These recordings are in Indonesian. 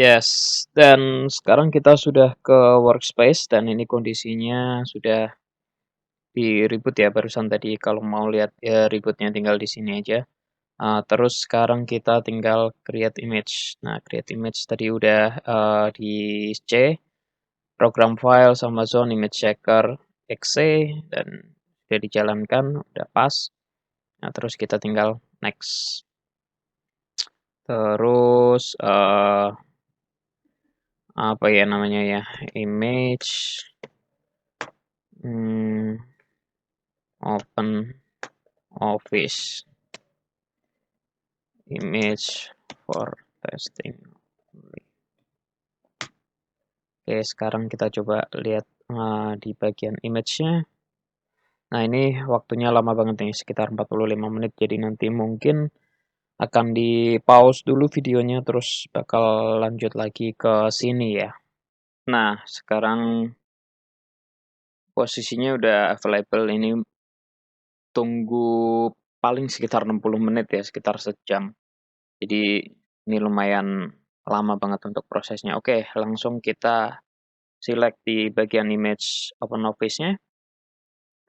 Yes, dan sekarang kita sudah ke workspace dan ini kondisinya sudah di-reboot ya barusan tadi kalau mau lihat, ya reboot tinggal di sini aja. Terus sekarang kita tinggal create image. Nah, create image tadi udah, di C, program file sama zone image checker exe dan sudah dijalankan, udah pas. Nah, terus kita tinggal next. Terus, apa ya namanya ya, image, mmm, open office, image for testing. Oke, sekarang kita coba lihat, di bagian image-nya. Nah, ini waktunya lama banget nih, sekitar 45 menit, jadi nanti mungkin akan di-pause dulu videonya, terus bakal lanjut lagi ke sini ya. Nah, sekarang posisinya udah available, ini tunggu paling sekitar 60 menit ya, sekitar sejam. Jadi ini lumayan lama banget untuk prosesnya. Oke, langsung kita select di bagian image OpenOffice-nya,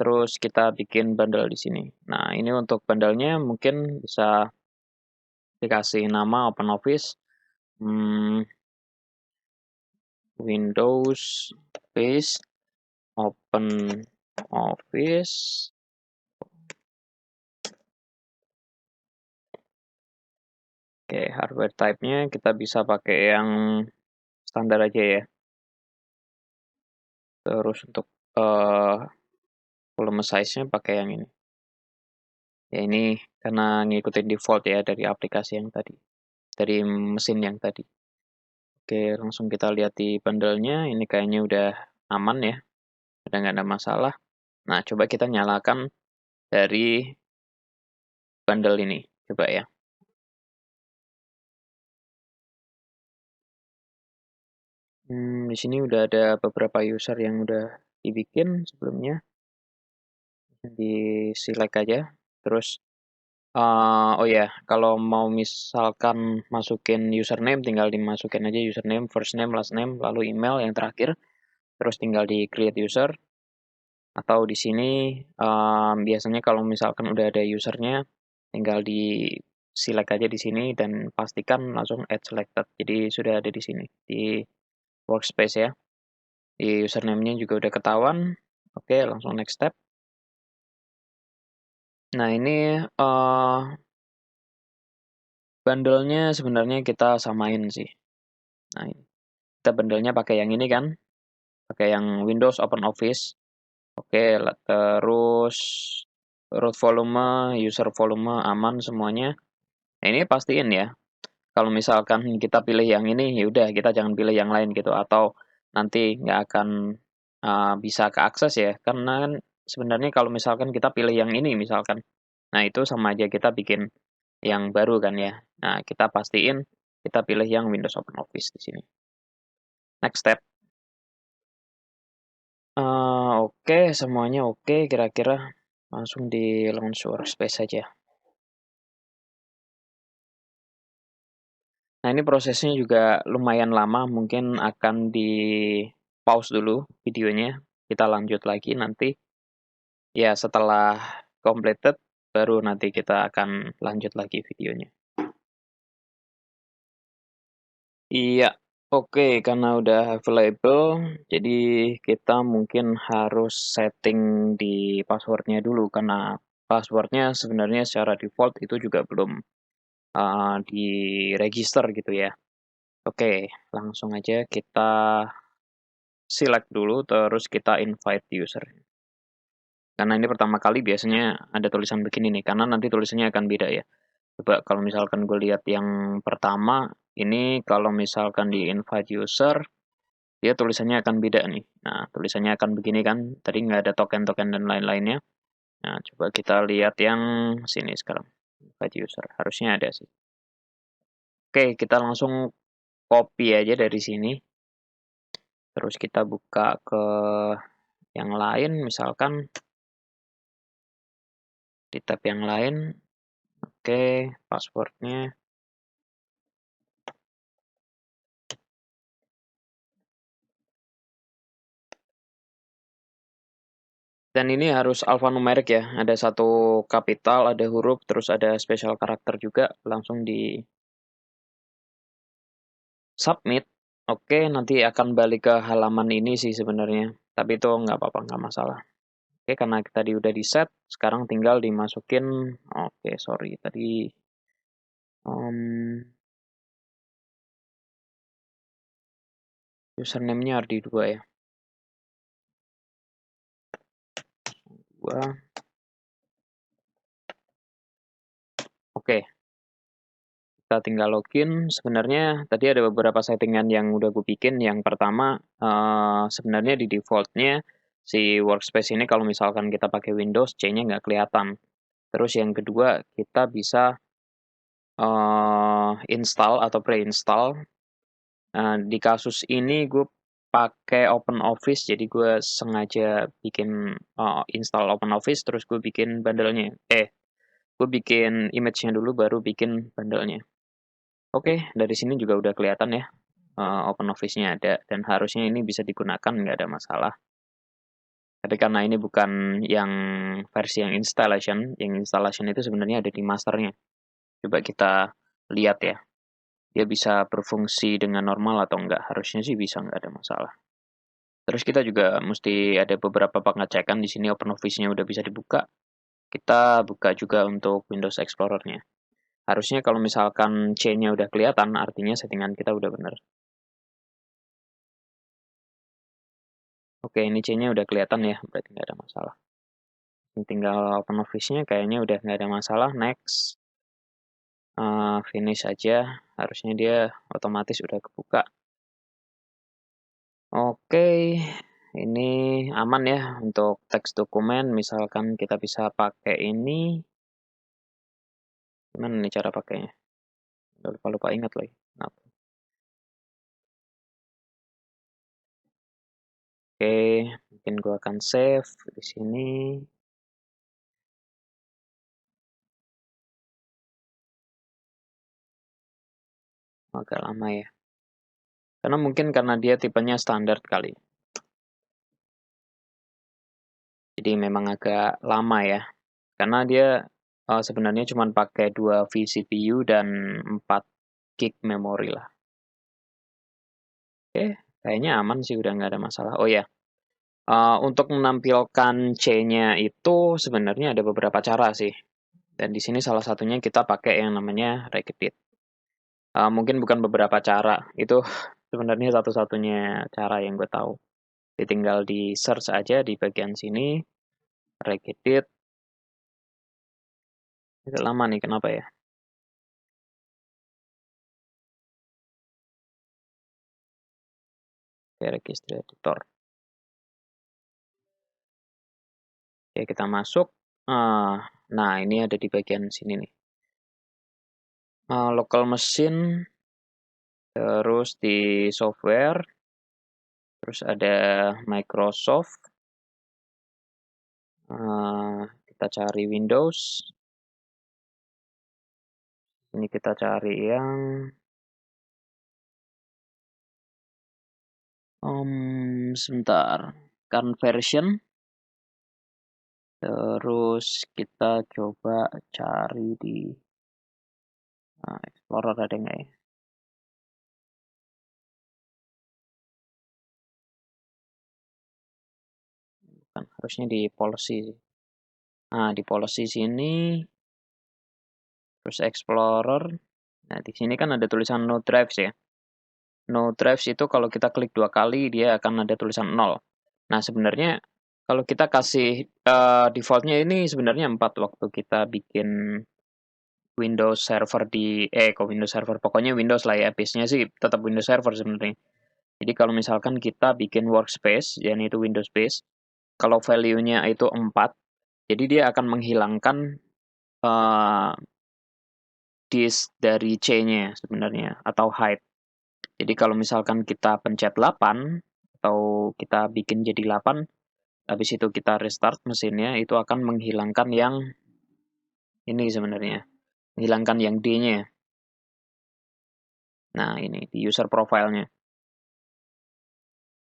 terus kita bikin bundle di sini. Nah, ini untuk bundle-nya mungkin bisa dikasih nama OpenOffice, hmm, Windows Base OpenOffice. Oke, hardware type-nya kita bisa pakai yang standar aja ya. Terus untuk volume size-nya pakai yang ini. Ya ini karena ngikutin default ya dari aplikasi yang tadi, dari mesin yang tadi. Oke, langsung kita lihat di bundle-nya, ini kayaknya udah aman ya, udah nggak ada masalah. Nah, coba kita nyalakan dari bundle ini, coba ya. Di sini udah ada beberapa user yang udah dibikin sebelumnya, di-select aja, terus oh ya, kalau mau misalkan masukin username, tinggal dimasukin aja username, first name, last name, lalu email yang terakhir, terus tinggal di create user, atau di sini biasanya kalau misalkan udah ada usernya, tinggal di select aja di sini dan pastikan langsung add selected. Jadi sudah ada di sini, di workspace ya. Di username-nya juga udah ketahuan. Oke, langsung next step. Nah, ini bundle-nya sebenarnya kita samain sih. Nah, kita bundle-nya pakai yang ini kan, pakai yang Windows Open Office. Oke, terus root volume, user volume aman semuanya. Nah, ini pastiin ya. Kalau misalkan kita pilih yang ini, ya udah kita jangan pilih yang lain gitu, atau nanti nggak akan bisa keakses ya. Karena kan sebenarnya kalau misalkan kita pilih yang ini misalkan, nah itu sama aja kita bikin yang baru kan ya. Nah, kita pastiin kita pilih yang Windows Open Office di sini. Next step. Oke, semuanya oke kira-kira. Langsung di launch workspace saja. Nah, ini prosesnya juga lumayan lama, mungkin akan di-pause dulu videonya, kita lanjut lagi nanti. Ya, setelah completed, baru nanti kita akan lanjut lagi videonya. Iya, oke, karena udah available, jadi kita mungkin harus setting di passwordnya dulu, karena passwordnya sebenarnya secara default itu juga belum di-register gitu ya. Oke, langsung aja kita select dulu, terus kita invite user. Karena ini pertama kali biasanya ada tulisan begini nih, karena nanti tulisannya akan beda ya. Coba kalau misalkan gue lihat yang pertama, ini kalau misalkan di invite user, dia tulisannya akan beda nih. Nah, tulisannya akan begini kan, tadi nggak ada token-token dan lain-lainnya. Nah, coba kita lihat yang sini sekarang. Invite user, harusnya ada sih. Oke, kita langsung copy aja dari sini. Terus kita buka ke yang lain, misalkan di tab yang lain. Oke, passwordnya. Dan ini harus alfanumerik ya, ada satu kapital, ada huruf, terus ada special karakter juga, langsung di submit. Oke, nanti akan balik ke halaman ini sih sebenarnya, tapi itu nggak apa-apa, nggak masalah. Oke, karena tadi udah di set, sekarang tinggal dimasukin. Oke, sorry tadi username-nya RD2 ya. Oke, kita tinggal login. Sebenarnya tadi ada beberapa settingan yang udah gue bikin. Yang pertama, sebenarnya di defaultnya si workspace ini kalau misalkan kita pakai Windows, C-nya nggak kelihatan. Terus yang kedua, kita bisa install atau pre-install. Di kasus ini gue pakai OpenOffice, jadi gue sengaja bikin install OpenOffice, terus gue bikin bundle-nya. Gue bikin image-nya dulu, baru bikin bundle-nya. Oke, dari sini juga udah kelihatan ya, OpenOffice-nya ada, dan harusnya ini bisa digunakan, nggak ada masalah. Tapi karena ini bukan yang versi yang installation itu sebenarnya ada di masternya. Coba kita lihat ya, dia bisa berfungsi dengan normal atau enggak. Harusnya sih bisa, nggak ada masalah. Terus kita juga mesti ada beberapa pengecekan di sini. OpenOffice-nya udah bisa dibuka. Kita buka juga untuk Windows Explorer-nya. Harusnya kalau misalkan C-nya udah kelihatan, artinya settingan kita udah benar. Oke, ini C-nya udah kelihatan ya, berarti nggak ada masalah. Ini tinggal OpenOffice-nya, kayaknya udah nggak ada masalah. Next, finish aja. Harusnya dia otomatis udah kebuka. Oke, ini aman ya untuk teks dokumen. Misalkan kita bisa pakai ini. Gimana nih cara pakainya? Udah lupa-lupa ingat lagi. Oke, mungkin gua akan save di sini. Agak lama ya. Karena mungkin karena dia tipenya standar kali. Jadi memang agak lama ya. Karena dia sebenarnya cuma pakai 2 vCPU dan 4 gig memori lah. Oke, kayaknya aman sih, udah nggak ada masalah. Oh ya, untuk menampilkan C-nya itu sebenarnya ada beberapa cara sih. Dan di sini salah satunya kita pakai yang namanya Regedit. Mungkin bukan beberapa cara, itu sebenarnya satu-satunya cara yang gue tahu. Jadi tinggal di search aja di bagian sini, Regedit. Agak lama nih, kenapa ya? Oke, Registry Editor. Oke, kita masuk. Nah, ini ada di bagian sini nih. Local machine, terus di software, terus ada Microsoft. Kita cari Windows. Ini kita cari yang sebentar, conversion. Terus kita coba cari di Explorer, ada nggak ya? Kan harusnya di policy. Nah, di policy sini, terus Explorer. Nah, di sini kan ada tulisan no drives ya. No drives itu kalau kita klik 2 kali, dia akan ada tulisan 0. Nah, sebenarnya kalau kita kasih defaultnya ini sebenarnya 4 waktu kita bikin Windows Server kok Windows Server, pokoknya Windows lah ya, base-nya sih tetap Windows Server sebenarnya. Jadi kalau misalkan kita bikin workspace, yaitu Windows base, kalau value-nya itu 4, jadi dia akan menghilangkan disk dari C-nya sebenarnya, atau hide. Jadi kalau misalkan kita pencet 8, atau kita bikin jadi 8, habis itu kita restart mesinnya, itu akan menghilangkan yang ini sebenarnya. Menghilangkan yang D-nya. Nah, ini di user profile-nya.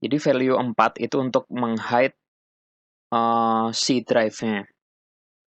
Jadi value 4 itu untuk menghide C drive-nya.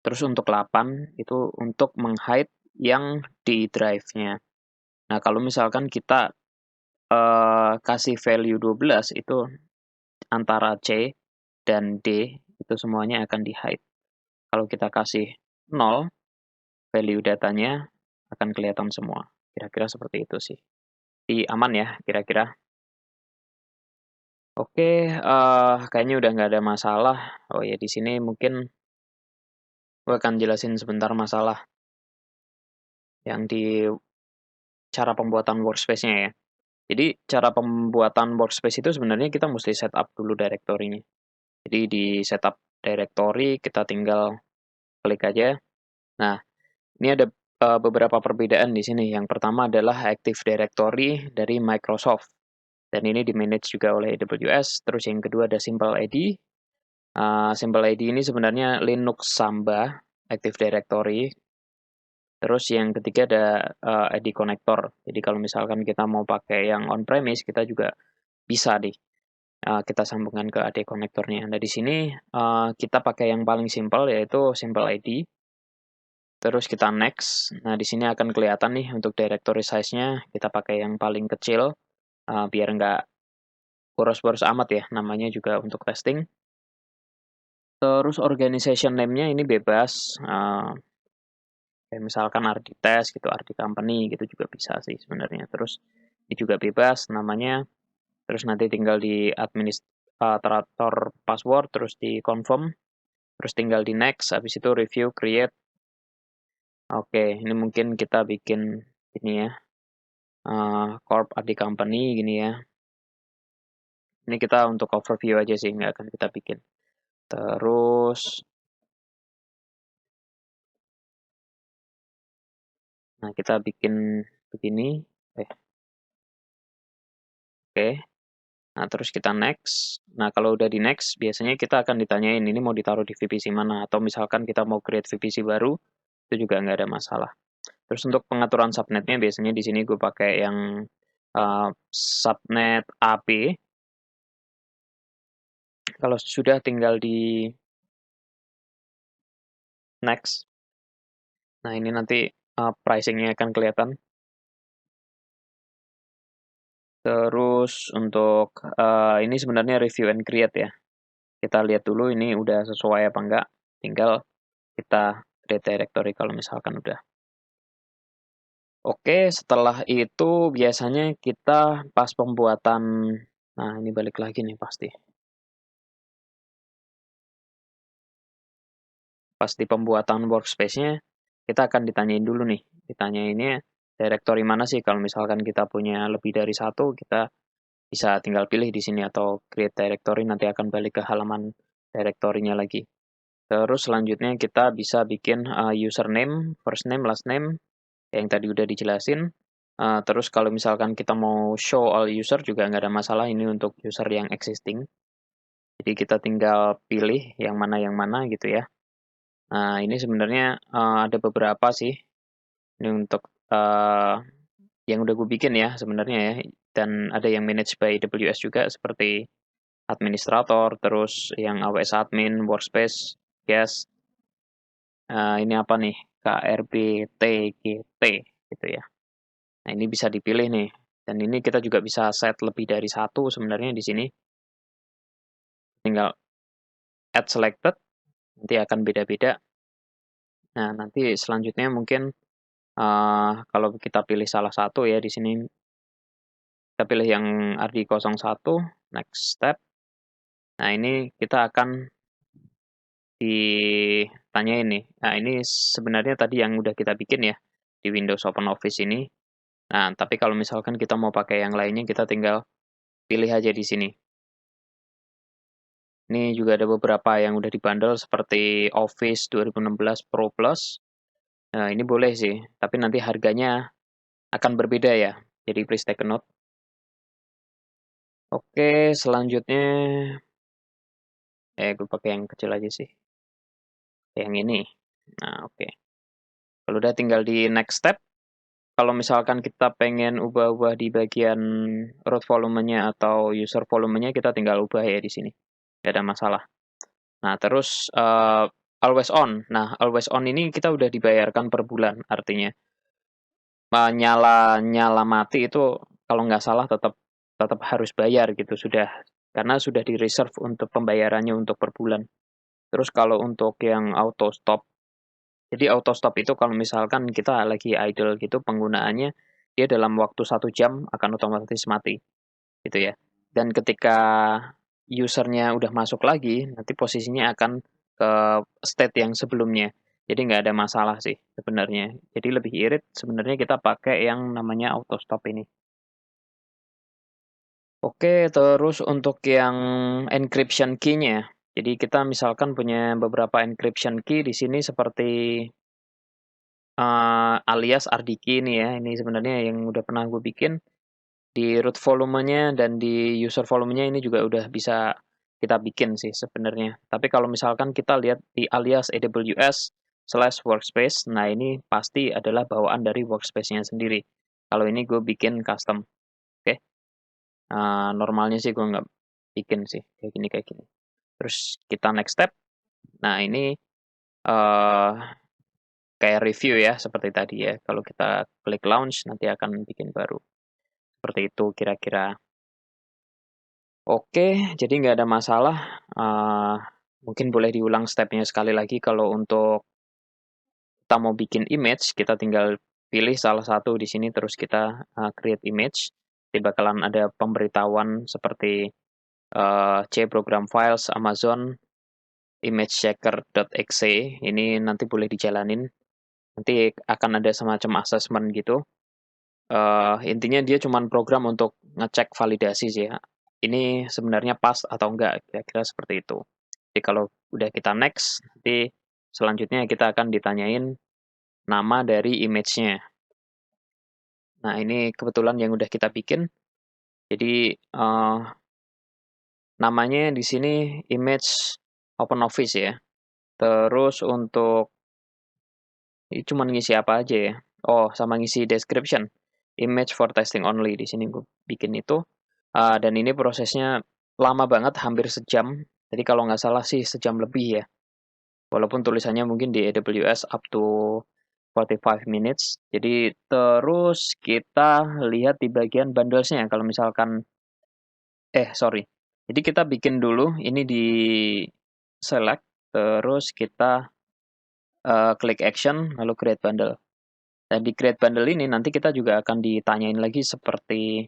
Terus untuk 8 itu untuk menghide yang di drive-nya. Nah, kalau misalkan kita kasih value 12 itu antara C dan D itu semuanya akan di-hide. Kalau kita kasih 0, value datanya akan kelihatan semua. Kira-kira seperti itu sih. Jadi aman ya kira-kira. Oke, kayaknya udah nggak ada masalah. Oh ya, di sini mungkin gue akan jelasin sebentar masalah yang di cara pembuatan workspace-nya ya. Jadi cara pembuatan workspace itu sebenarnya kita mesti setup dulu directory-nya. Jadi di setup directory kita tinggal klik aja. Nah, ini ada beberapa perbedaan di sini. Yang pertama adalah Active Directory dari Microsoft. Dan ini di-manage juga oleh AWS. Terus yang kedua ada Simple ID. Simple ID ini sebenarnya Linux Samba Active Directory. Terus yang ketiga ada ID connector. Jadi kalau misalkan kita mau pakai yang on-premise, kita juga bisa kita sambungkan ke AD connectornya. Nah di sini kita pakai yang paling simple yaitu Simple ID. Terus kita next. Nah di sini akan kelihatan nih untuk directory size-nya kita pakai yang paling kecil biar nggak boros-boros amat ya. Namanya juga untuk testing. Terus organization name-nya ini bebas. Kayak misalkan RD test gitu, RD company gitu juga bisa sih sebenarnya. Terus ini juga bebas namanya. Terus nanti tinggal di administrator password, terus di confirm, terus tinggal di next, habis itu review, create. Oke, ini mungkin kita bikin ini ya, corp RD company gini ya. Ini kita untuk overview aja sih, nggak akan kita bikin. Terus, nah kita bikin begini. Oke. Nah, terus kita next. Nah, kalau udah di next, biasanya kita akan ditanyain ini mau ditaruh di VPC mana. Atau misalkan kita mau create VPC baru, itu juga nggak ada masalah. Terus untuk pengaturan subnetnya, biasanya di sini gue pakai yang subnet AP. Kalau sudah tinggal di next. Nah, ini nanti pricingnya akan kelihatan. Terus untuk ini sebenarnya review and create ya. Kita lihat dulu ini udah sesuai apa enggak. Tinggal kita create directory kalau misalkan udah. Oke, setelah itu biasanya kita pas pembuatan, nah ini balik lagi nih pasti. Pas di pembuatan workspace-nya, kita akan ditanyain dulu nih. Ditanyainnya directory mana sih, kalau misalkan kita punya lebih dari satu, kita bisa tinggal pilih di sini atau create directory, nanti akan balik ke halaman directory-nya lagi. Terus selanjutnya kita bisa bikin username, first name, last name, yang tadi udah dijelasin. Terus kalau misalkan kita mau show all user juga nggak ada masalah, ini untuk user yang existing. Jadi kita tinggal pilih yang mana gitu ya. Nah ini sebenarnya ada beberapa sih. Ini untuk yang udah gue bikin ya sebenarnya ya. Dan ada yang managed by AWS juga seperti administrator, terus yang AWS admin, workspace, guest. Ini apa nih? KRBTGT gitu ya. Nah, ini bisa dipilih nih. Dan ini kita juga bisa set lebih dari satu sebenarnya di sini. Tinggal add selected, nanti akan beda-beda. Nah, nanti selanjutnya mungkin kalau kita pilih salah satu ya di sini, kita pilih yang RD01, next step. Nah, ini kita akan ditanyain nih. Nah, ini sebenarnya tadi yang udah kita bikin ya di Windows Open Office ini. Nah, tapi kalau misalkan kita mau pakai yang lainnya, kita tinggal pilih aja di sini. Ini juga ada beberapa yang udah dibundle seperti Office 2016 Pro Plus. Nah, ini boleh sih, tapi nanti harganya akan berbeda ya. Jadi please take a note. Oke, selanjutnya gue pakai yang kecil aja sih. Yang ini. Nah, oke. Kalau udah tinggal di next step. Kalau misalkan kita pengen ubah-ubah di bagian root volumenya atau user volumenya, kita tinggal ubah ya di sini. Gak ada masalah. Nah, terus always on. Nah, always on ini kita udah dibayarkan per bulan, artinya nyala mati itu kalau nggak salah tetap tetap harus bayar gitu sudah, karena sudah di reserve untuk pembayarannya untuk per bulan. Terus kalau untuk yang auto stop, jadi auto stop itu kalau misalkan kita lagi idle gitu penggunaannya, dia dalam waktu 1 jam akan otomatis mati gitu ya. Dan ketika usernya udah masuk lagi, nanti posisinya akan ke state yang sebelumnya. Jadi nggak ada masalah sih sebenarnya. Jadi lebih irit sebenarnya kita pakai yang namanya auto stop ini. Oke, terus untuk yang encryption key-nya. Jadi kita misalkan punya beberapa encryption key di sini seperti alias RDKey ini ya. Ini sebenarnya yang udah pernah gue bikin. Di root volumenya dan di user volumenya ini juga udah bisa kita bikin sih sebenarnya. Tapi kalau misalkan kita lihat di alias AWS/workspace, nah ini pasti adalah bawaan dari workspace-nya sendiri. Kalau ini gue bikin custom. Oke. Normalnya sih gue nggak bikin sih kayak gini. Terus kita next step. Nah ini uh, kayak review ya seperti tadi ya. Kalau kita klik launch nanti akan bikin baru. Seperti itu kira-kira. Oke, jadi nggak ada masalah. Mungkin boleh diulang stepnya sekali lagi. Kalau untuk kita mau bikin image, kita tinggal pilih salah satu di sini, terus kita create image. Jadi bakalan ada pemberitahuan seperti C program files, Amazon, imagechecker.exe. Ini nanti boleh dijalanin. Nanti akan ada semacam assessment gitu. Intinya dia cuma program untuk ngecek validasi sih ya. Ini sebenarnya pas atau enggak, kira-kira seperti itu. Jadi kalau udah kita next, nanti selanjutnya kita akan ditanyain nama dari image-nya. Nah, ini kebetulan yang udah kita bikin. Jadi namanya di sini image OpenOffice ya. Terus untuk ini cuma ngisi apa aja ya? Oh, sama ngisi description. Image for testing only. Di sini gue bikin itu. Dan ini prosesnya lama banget, hampir sejam. Jadi kalau nggak salah sih sejam lebih ya. Walaupun tulisannya mungkin di AWS up to 45 minutes. Jadi terus kita lihat di bagian bundlesnya. Kalau misalkan, sorry. Jadi kita bikin dulu, ini di select, terus kita klik action, lalu create bundle. Dan di create bundle ini nanti kita juga akan ditanyain lagi seperti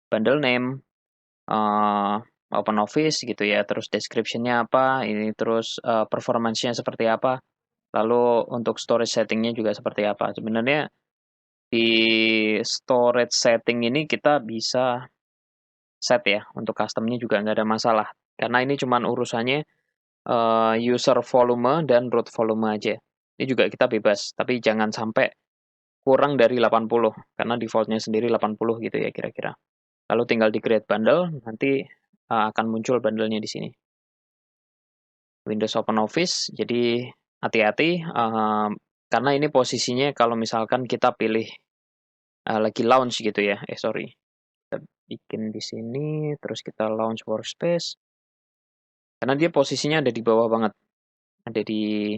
bundle name, Open Office gitu ya, terus description-nya apa, ini terus performance-nya seperti apa, lalu untuk storage setting-nya juga seperti apa. Sebenarnya di storage setting ini kita bisa set ya, untuk custom-nya juga nggak ada masalah. Karena ini cuma urusannya user volume dan root volume aja. Ini juga kita bebas, tapi jangan sampai kurang dari 80, karena default-nya sendiri 80 gitu ya kira-kira. Lalu tinggal di create bundle, nanti akan muncul bundle-nya di sini. Windows Open Office, jadi hati-hati, karena ini posisinya kalau misalkan kita pilih lagi launch gitu ya, sorry. Kita bikin di sini, terus kita launch workspace. Karena dia posisinya ada di bawah banget. Ada di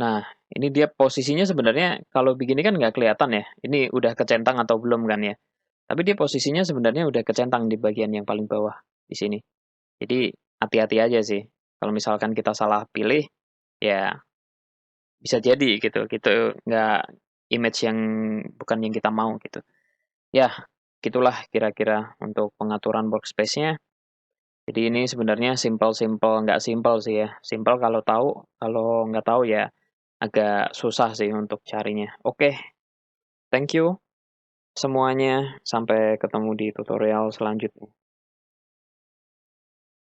Nah, ini dia posisinya sebenarnya kalau begini kan nggak kelihatan ya. Ini udah kecentang atau belum kan ya. Tapi dia posisinya sebenarnya udah kecentang di bagian yang paling bawah di sini. Jadi hati-hati aja sih. Kalau misalkan kita salah pilih, ya bisa jadi gitu. Gitu nggak image yang bukan yang kita mau gitu. Ya, gitulah kira-kira untuk pengaturan workspace-nya. Jadi ini sebenarnya simple-simple, nggak simple sih ya. Simple kalau tahu, kalau nggak tahu ya agak susah sih untuk carinya. Oke, thank you semuanya. Sampai ketemu di tutorial selanjutnya.